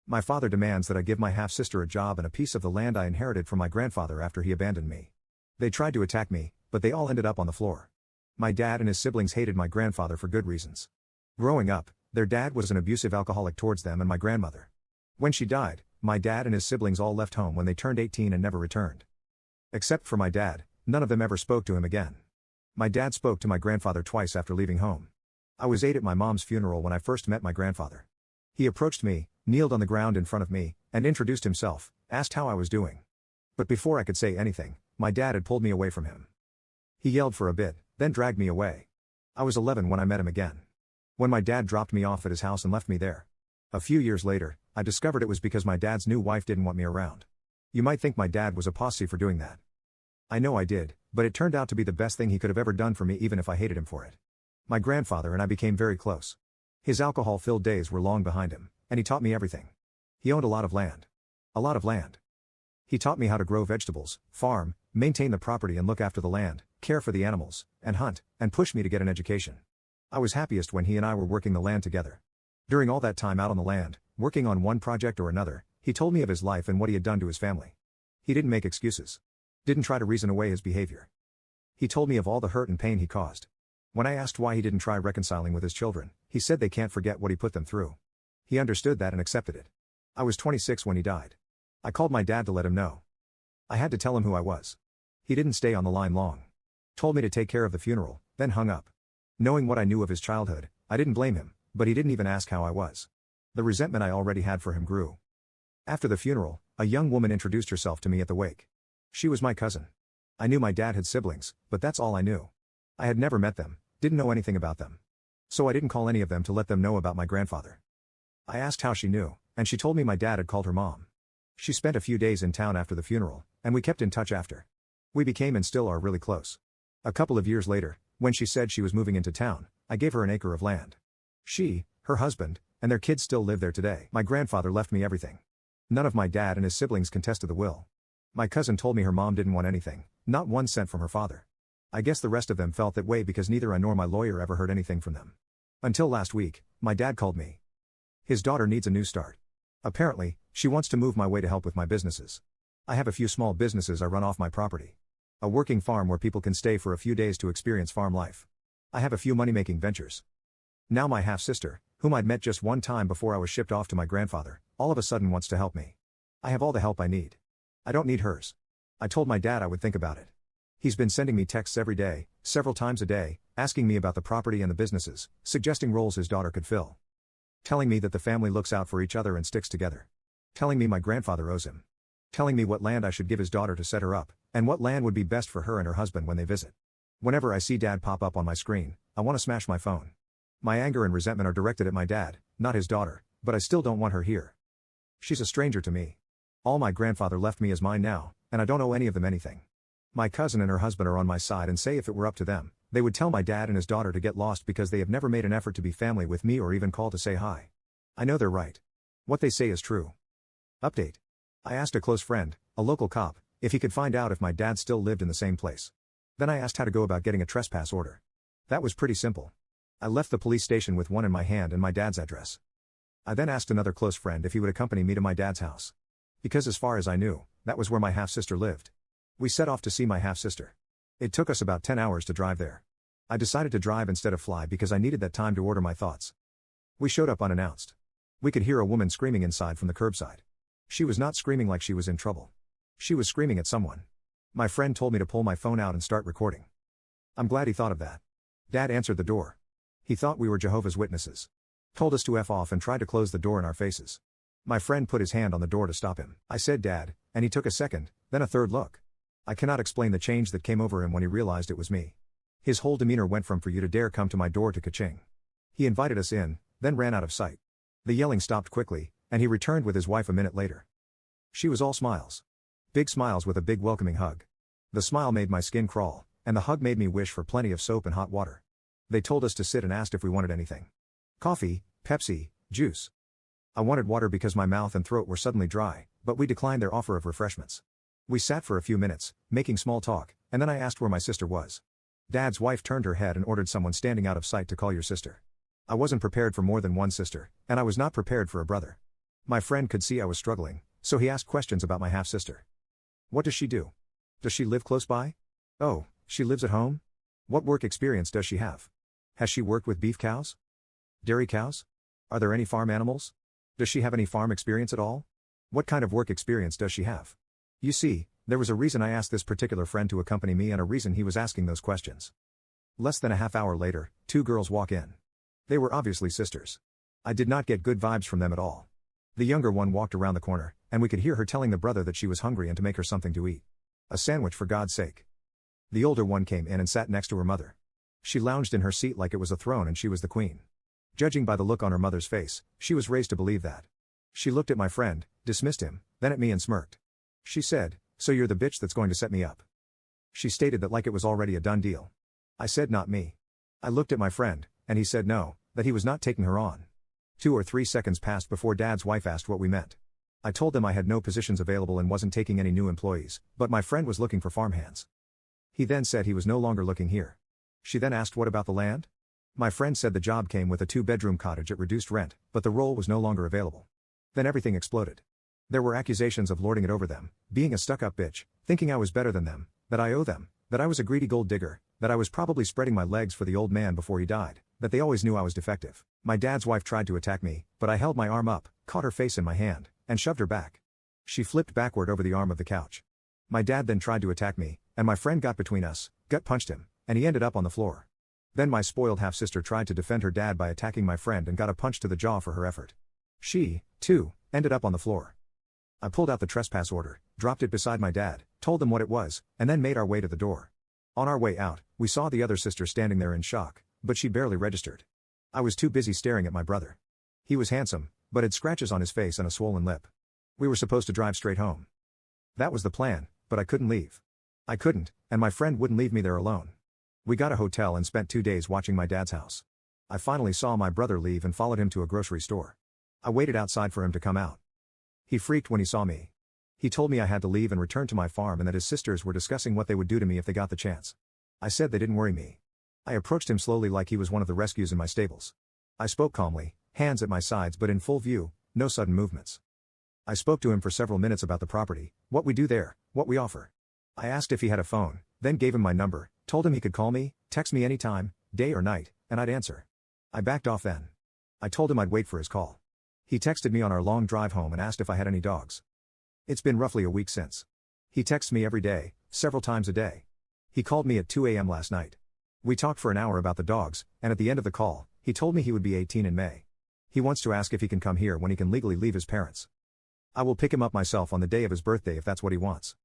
My father demands that I give my half-sister a job and a piece of the land I inherited from my grandfather after he abandoned me. They tried to attack me, but they all ended up on the floor. My dad and his siblings hated my grandfather for good reasons. Growing up, their dad was an abusive alcoholic towards them and my grandmother. When she died, my dad and his siblings all left home when they turned 18 and never returned. Except for my dad, none of them ever spoke to him again. My dad spoke to my grandfather twice after leaving home. I was 8 at my mom's funeral when I first met my grandfather. He approached me, kneeled on the ground in front of me, and introduced himself, asked how I was doing. But before I could say anything, my dad had pulled me away from him. He yelled for a bit, then dragged me away. I was 11 when I met him again. When my dad dropped me off at his house and left me there. A few years later, I discovered it was because my dad's new wife didn't want me around. You might think my dad was a posse for doing that. I know I did, but it turned out to be the best thing he could have ever done for me even if I hated him for it. My grandfather and I became very close. His alcohol-filled days were long behind him, and he taught me everything. He owned a lot of land. A lot of land. He taught me how to grow vegetables, farm, maintain the property and look after the land, care for the animals, and hunt, and push me to get an education. I was happiest when he and I were working the land together. During all that time out on the land, working on one project or another, he told me of his life and what he had done to his family. He didn't make excuses. Didn't try to reason away his behavior. He told me of all the hurt and pain he caused. When I asked why he didn't try reconciling with his children, he said they can't forget what he put them through. He understood that and accepted it. I was 26 when he died. I called my dad to let him know. I had to tell him who I was. He didn't stay on the line long. Told me to take care of the funeral, then hung up. Knowing what I knew of his childhood, I didn't blame him, but he didn't even ask how I was. The resentment I already had for him grew. After the funeral, a young woman introduced herself to me at the wake. She was my cousin. I knew my dad had siblings, but that's all I knew. I had never met them, didn't know anything about them. So I didn't call any of them to let them know about my grandfather. I asked how she knew, and she told me my dad had called her mom. She spent a few days in town after the funeral, and we kept in touch after. We became and still are really close. A couple of years later, when she said she was moving into town, I gave her an acre of land. She, her husband, and their kids still live there today. My grandfather left me everything. None of my dad and his siblings contested the will. My cousin told me her mom didn't want anything, not 1 cent from her father. I guess the rest of them felt that way because neither I nor my lawyer ever heard anything from them. Until last week, my dad called me. His daughter needs a new start. Apparently, she wants to move my way to help with my businesses. I have a few small businesses I run off my property. A working farm where people can stay for a few days to experience farm life. I have a few money-making ventures. Now my half-sister, whom I'd met just one time before I was shipped off to my grandfather, all of a sudden wants to help me. I have all the help I need. I don't need hers. I told my dad I would think about it. He's been sending me texts every day, several times a day, asking me about the property and the businesses, suggesting roles his daughter could fill. Telling me that the family looks out for each other and sticks together. Telling me my grandfather owes him. Telling me what land I should give his daughter to set her up, and what land would be best for her and her husband when they visit. Whenever I see Dad pop up on my screen, I want to smash my phone. My anger and resentment are directed at my dad, not his daughter, but I still don't want her here. She's a stranger to me. All my grandfather left me is mine now, and I don't owe any of them anything. My cousin and her husband are on my side and say if it were up to them, they would tell my dad and his daughter to get lost because they have never made an effort to be family with me or even call to say hi. I know they're right. What they say is true. Update. I asked a close friend, a local cop, if he could find out if my dad still lived in the same place. Then I asked how to go about getting a trespass order. That was pretty simple. I left the police station with one in my hand and my dad's address. I then asked another close friend if he would accompany me to my dad's house. Because as far as I knew, that was where my half-sister lived. We set off to see my half-sister. It took us about 10 hours to drive there. I decided to drive instead of fly because I needed that time to order my thoughts. We showed up unannounced. We could hear a woman screaming inside from the curbside. She was not screaming like she was in trouble. She was screaming at someone. My friend told me to pull my phone out and start recording. I'm glad he thought of that. Dad answered the door. He thought we were Jehovah's Witnesses. Told us to F off and tried to close the door in our faces. My friend put his hand on the door to stop him. I said Dad, and he took a second, then a third look. I cannot explain the change that came over him when he realized it was me. His whole demeanor went from "for you to dare come to my door" to "ka-ching." He invited us in, then ran out of sight. The yelling stopped quickly, and he returned with his wife a minute later. She was all smiles. Big smiles with a big welcoming hug. The smile made my skin crawl, and the hug made me wish for plenty of soap and hot water. They told us to sit and asked if we wanted anything. Coffee, Pepsi, juice. I wanted water because my mouth and throat were suddenly dry, but we declined their offer of refreshments. We sat for a few minutes, making small talk, and then I asked where my sister was. Dad's wife turned her head and ordered someone standing out of sight to call your sister. I wasn't prepared for more than one sister, and I was not prepared for a brother. My friend could see I was struggling, so he asked questions about my half-sister. What does she do? Does she live close by? Oh, she lives at home? What work experience does she have? Has she worked with beef cows? Dairy cows? Are there any farm animals? Does she have any farm experience at all? What kind of work experience does she have? You see, there was a reason I asked this particular friend to accompany me and a reason he was asking those questions. Less than a half hour later, two girls walk in. They were obviously sisters. I did not get good vibes from them at all. The younger one walked around the corner, and we could hear her telling the brother that she was hungry and to make her something to eat. A sandwich for God's sake. The older one came in and sat next to her mother. She lounged in her seat like it was a throne and she was the queen. Judging by the look on her mother's face, she was raised to believe that. She looked at my friend, dismissed him, then at me and smirked. She said, "So you're the bitch that's going to set me up." She stated that like it was already a done deal. I said not me. I looked at my friend, and he said no, that he was not taking her on. 2 or 3 seconds passed before Dad's wife asked what we meant. I told them I had no positions available and wasn't taking any new employees, but my friend was looking for farmhands. He then said he was no longer looking here. She then asked what about the land? My friend said the job came with a 2-bedroom cottage at reduced rent, but the role was no longer available. Then everything exploded. There were accusations of lording it over them, being a stuck-up bitch, thinking I was better than them, that I owe them, that I was a greedy gold digger, that I was probably spreading my legs for the old man before he died, that they always knew I was defective. My dad's wife tried to attack me, but I held my arm up, caught her face in my hand, and shoved her back. She flipped backward over the arm of the couch. My dad then tried to attack me, and my friend got between us, gut-punched him, and he ended up on the floor. Then my spoiled half-sister tried to defend her dad by attacking my friend and got a punch to the jaw for her effort. She, too, ended up on the floor. I pulled out the trespass order, dropped it beside my dad, told them what it was, and then made our way to the door. On our way out, we saw the other sister standing there in shock, but she barely registered. I was too busy staring at my brother. He was handsome, but had scratches on his face and a swollen lip. We were supposed to drive straight home. That was the plan, but I couldn't leave. I couldn't, and my friend wouldn't leave me there alone. We got a hotel and spent 2 days watching my dad's house. I finally saw my brother leave and followed him to a grocery store. I waited outside for him to come out. He freaked when he saw me. He told me I had to leave and return to my farm and that his sisters were discussing what they would do to me if they got the chance. I said they didn't worry me. I approached him slowly like he was one of the rescues in my stables. I spoke calmly, hands at my sides but in full view, no sudden movements. I spoke to him for several minutes about the property, what we do there, what we offer. I asked if he had a phone, then gave him my number, told him he could call me, text me anytime, day or night, and I'd answer. I backed off then. I told him I'd wait for his call. He texted me on our long drive home and asked if I had any dogs. It's been roughly a week since. He texts me every day, several times a day. He called me at 2 a.m. last night. We talked for an hour about the dogs, and at the end of the call, he told me he would be 18 in May. He wants to ask if he can come here when he can legally leave his parents. I will pick him up myself on the day of his birthday if that's what he wants.